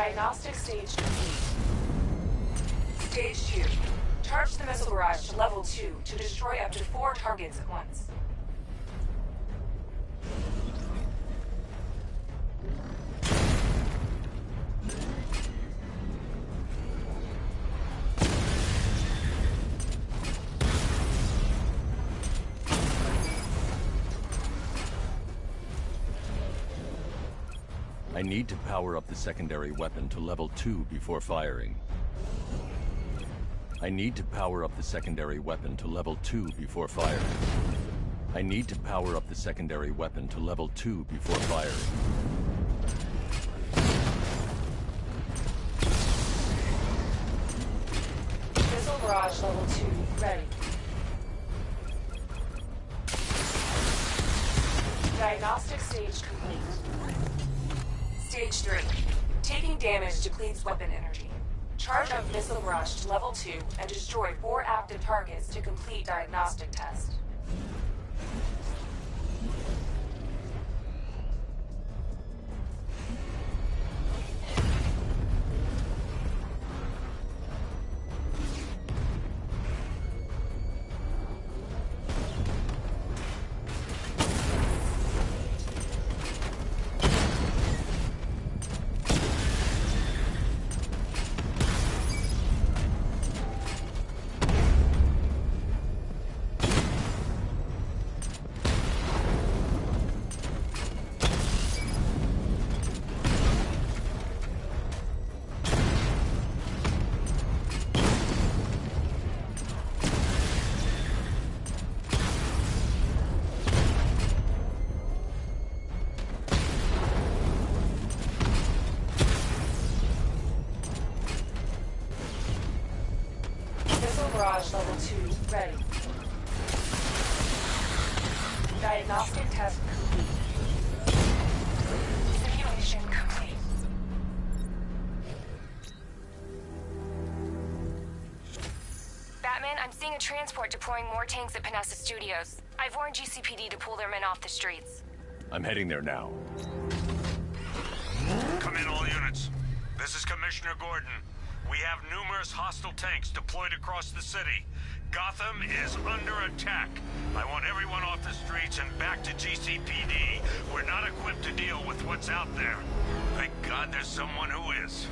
Diagnostic stage complete. Stage 2. Charge the missile barrage to level 2 to destroy up to 4 targets at once. I need to power up the secondary weapon to level 2 before firing. I need to power up the secondary weapon to level 2 before firing. I need to power up the secondary weapon to level 2 before firing. Missile barrage level 2 ready. Diagnostic stage complete. Stage 3. Taking damage depletes weapon energy. Charge up missile barrage to level 2 and destroy 4 active targets to complete diagnostic test. Barrage level 2 ready. Diagnostic test complete. Simulation complete. Batman, I'm seeing a transport deploying more tanks at Panessa Studios. I've warned GCPD to pull their men off the streets. I'm heading there now. Come in, all units. This is Commissioner Gordon. We have numerous hostile tanks deployed across the city. Gotham is under attack. I want everyone off the streets and back to GCPD. We're not equipped to deal with what's out there. Thank God there's someone who is.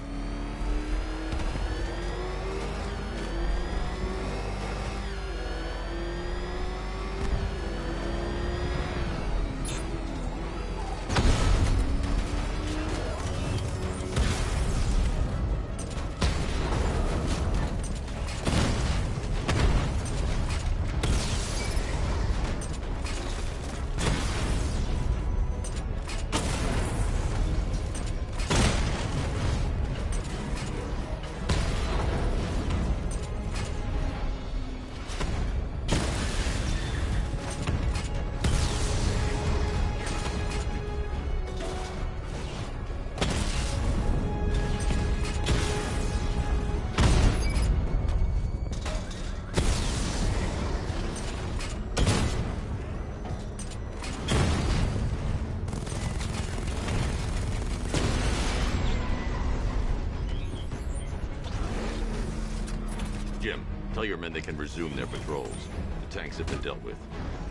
Jim, tell your men they can resume their patrols. The tanks have been dealt with.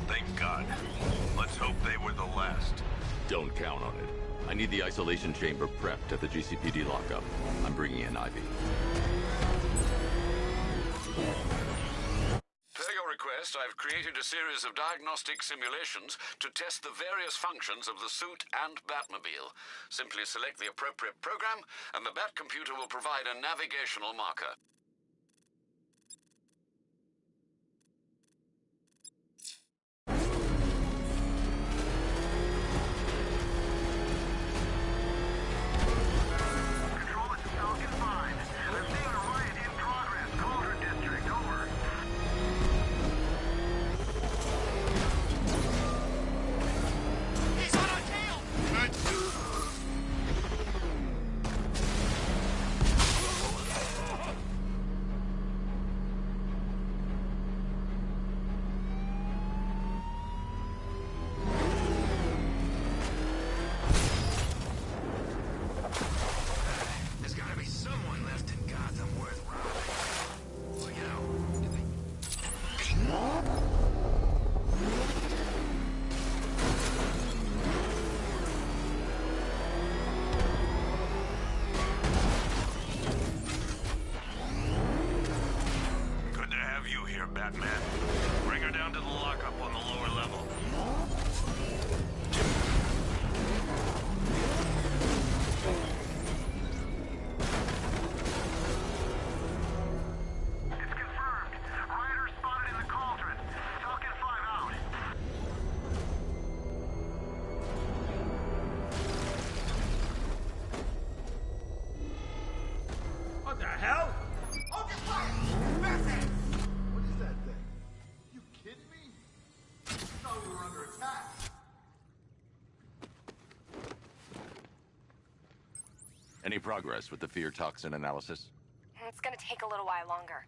Thank God. Let's hope they were the last. Don't count on it. I need the isolation chamber prepped at the GCPD lockup. I'm bringing in Ivy. Per your request, I've created a series of diagnostic simulations to test the various functions of the suit and Batmobile. Simply select the appropriate program, and the Bat computer will provide a navigational marker. Any progress with the fear toxin analysis? It's gonna take a little while longer.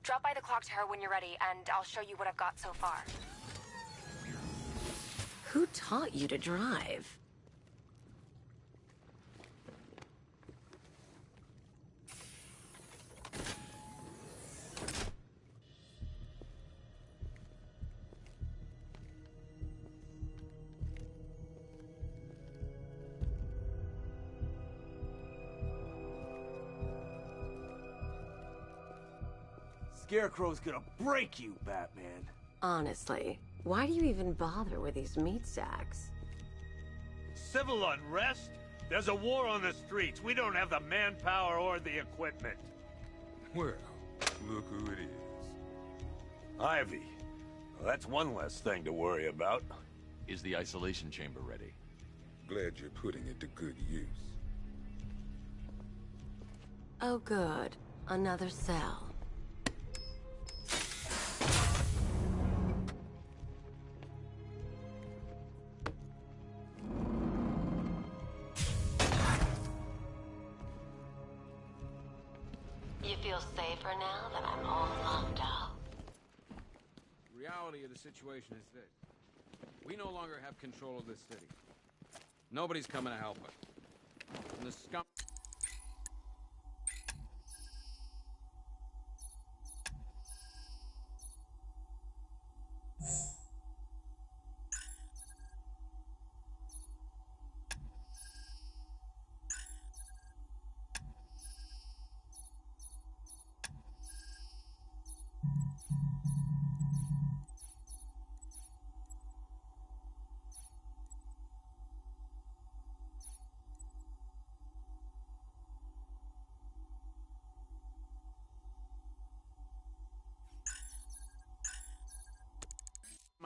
Drop by the clock tower when you're ready, and I'll show you what I've got so far. Who taught you to drive? Scarecrow's gonna break you, Batman. Honestly, why do you even bother with these meat sacks? Civil unrest? There's a war on the streets. We don't have the manpower or the equipment. Well, look who it is. Ivy. Well, that's one less thing to worry about. Is the isolation chamber ready? Glad you're putting it to good use. Oh good. Another cell. You feel safer now that I'm all locked up? The reality of the situation is this. We no longer have control of this city. Nobody's coming to help us. And the scum...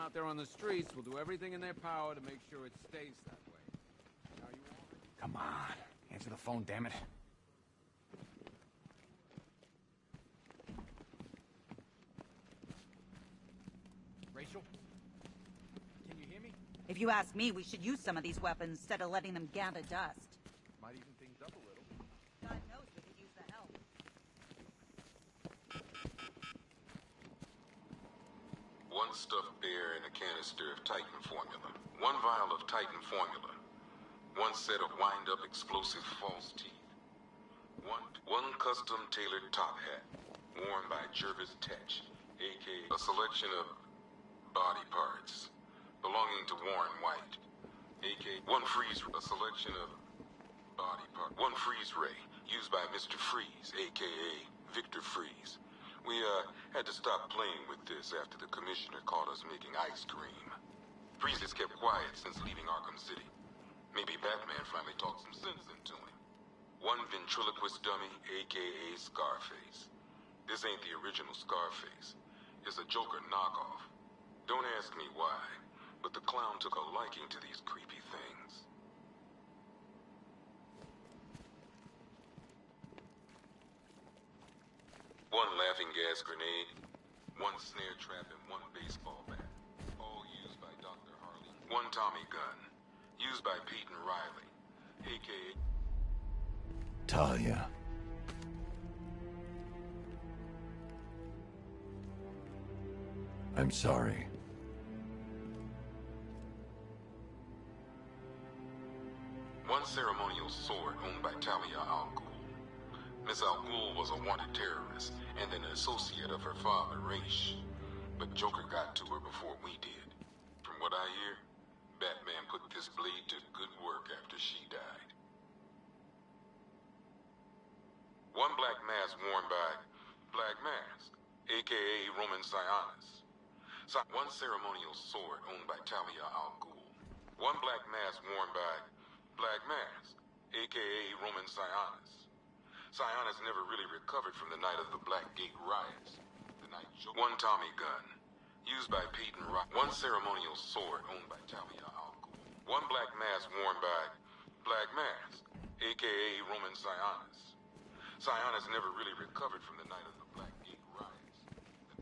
out there on the streets will do everything in their power to make sure it stays that way. Now you want it? Come on. Answer the phone, damn it. Rachel? Can you hear me? If you ask me, we should use some of these weapons instead of letting them gather dust. Might even things up a little. God knows we could use the help. One stuffed bear and a canister of Titan formula. One vial of Titan formula. One set of wind-up explosive false teeth. One custom tailored top hat, worn by Jervis Tetch, a.k.a. a selection of body parts belonging to Warren White, a.k.a. a selection of body parts. One freeze ray, used by Mr. Freeze, a.k.a. Victor Freeze. We, had to stop playing with this after the commissioner caught us making ice cream. Freeze has kept quiet since leaving Arkham City. Maybe Batman finally talked some sense into him. One ventriloquist dummy, a.k.a. Scarface. This ain't the original Scarface. It's a Joker knockoff. Don't ask me why, but the clown took a liking to these creepy things. One laughing gas grenade, one snare trap, and one baseball bat. All used by Dr. Harley. One Tommy gun, used by Peyton Riley, a.k.a. Talia. I'm sorry. One ceremonial sword owned by Talia al Ghul. Miss al Ghul was a wanted terrorist and an associate of her father, Raish. But Joker got to her before we did. From what I hear, Batman put this blade to good work after she died. One black mask worn by Black Mask, a.k.a. Roman Sionis. One ceremonial sword owned by Talia al Ghul. One black mask worn by Black Mask, a.k.a. Roman Sionis. Sionis never really recovered from the night of the Blackgate riots. The night one Tommy gun, used by Peyton Riley. One ceremonial sword owned by Talia al Ghul. One black mask worn by Black Mask, a.k.a. Roman Sionis. Sionis never really recovered from the night of the Blackgate riots.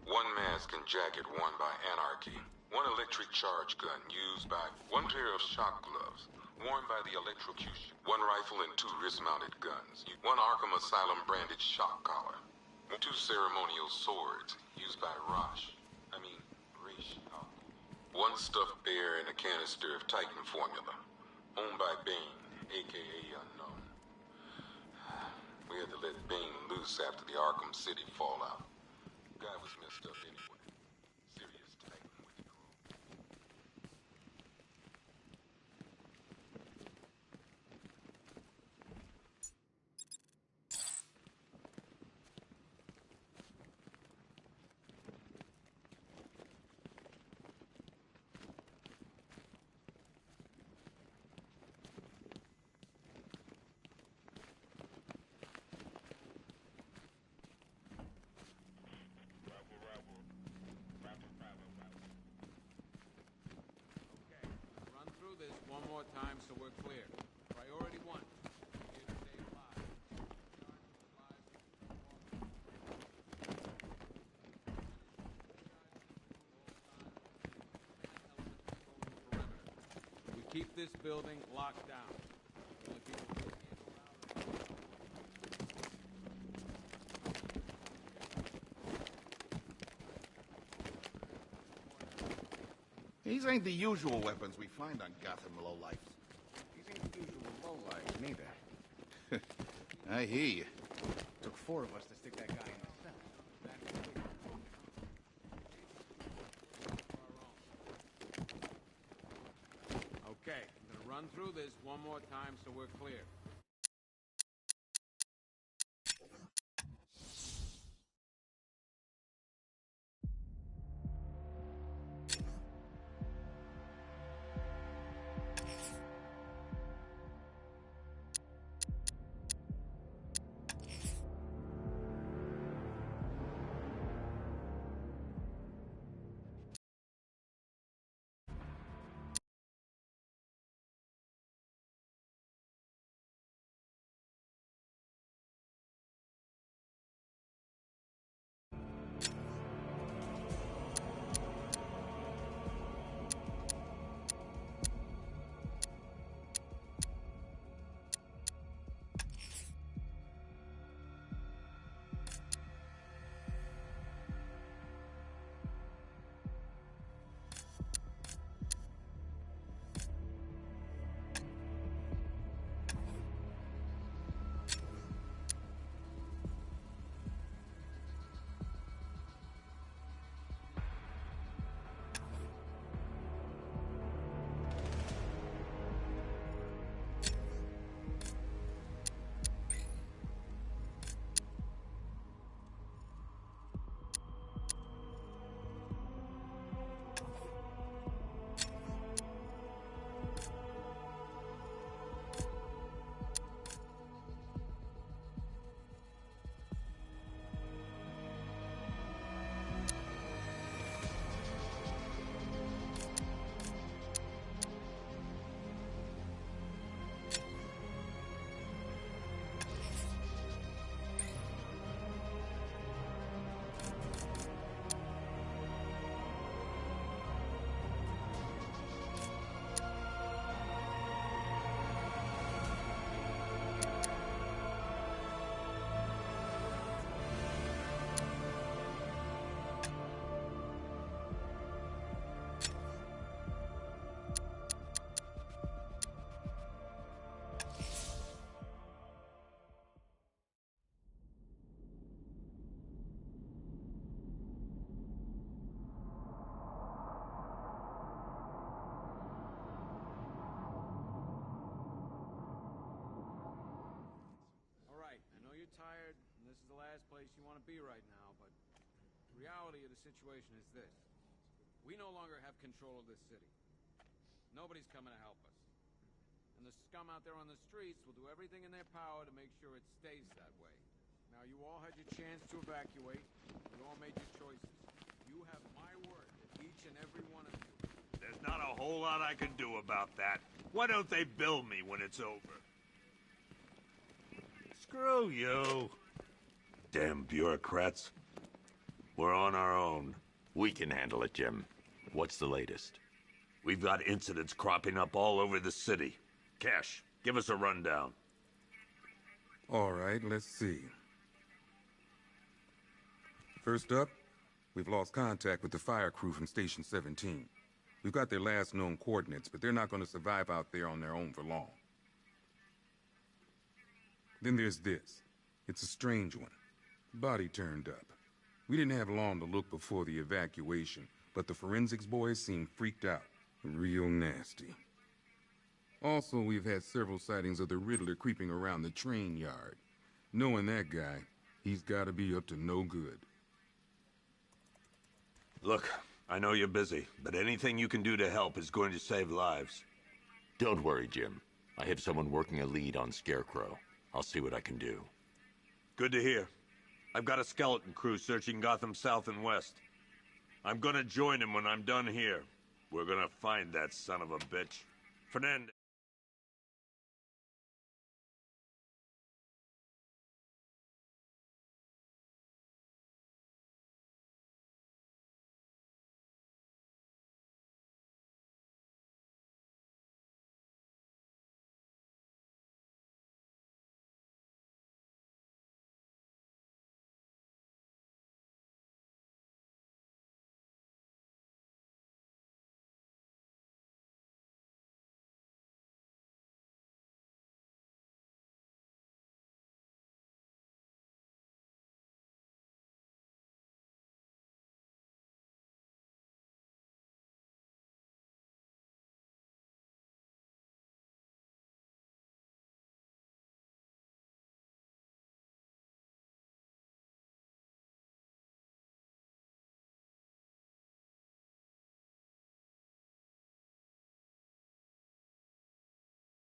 One mask and jacket worn by Anarchy. One electric charge gun used by one pair of shock gloves worn by the electrocution. One rifle and 2 wrist-mounted guns. One Arkham Asylum branded shock collar. 2 ceremonial swords used by Raish. One stuffed bear and a canister of Titan formula, owned by Bane, aka Unknown. We had to let Bane loose after the Arkham City fallout. Guy was messed up anyway. Serious Titan withdrew. One more time so we're clear. Priority 1. Here to save lives. We keep this building locked down. Only people These ain't the usual weapons we find on Gotham lowlifes. These ain't the usual lowlifes, neither. I hear you. Took 4 of us to stick that guy in the cell. Okay, I'm gonna run through this one more time so we're clear. Tired, and this is the last place you want to be right now, but the reality of the situation is this. We no longer have control of this city. Nobody's coming to help us. And the scum out there on the streets will do everything in their power to make sure it stays that way. Now, you all had your chance to evacuate. You all made your choices. You have my word that each and every one of you... There's not a whole lot I can do about that. Why don't they bill me when it's over? Screw you. Damn bureaucrats. We're on our own. We can handle it, Jim. What's the latest? We've got incidents cropping up all over the city. Cash, give us a rundown. All right, let's see. First up, we've lost contact with the fire crew from Station 17. We've got their last known coordinates, but they're not going to survive out there on their own for long. Then there's this. It's a strange one. Body turned up. We didn't have long to look before the evacuation, but the forensics boys seemed freaked out. Real nasty. Also, we've had several sightings of the Riddler creeping around the train yard. Knowing that guy, he's got to be up to no good. Look, I know you're busy, but anything you can do to help is going to save lives. Don't worry, Jim. I have someone working a lead on Scarecrow. I'll see what I can do. Good to hear. I've got a skeleton crew searching Gotham South and West. I'm gonna join him when I'm done here. We're gonna find that son of a bitch. Fernandez.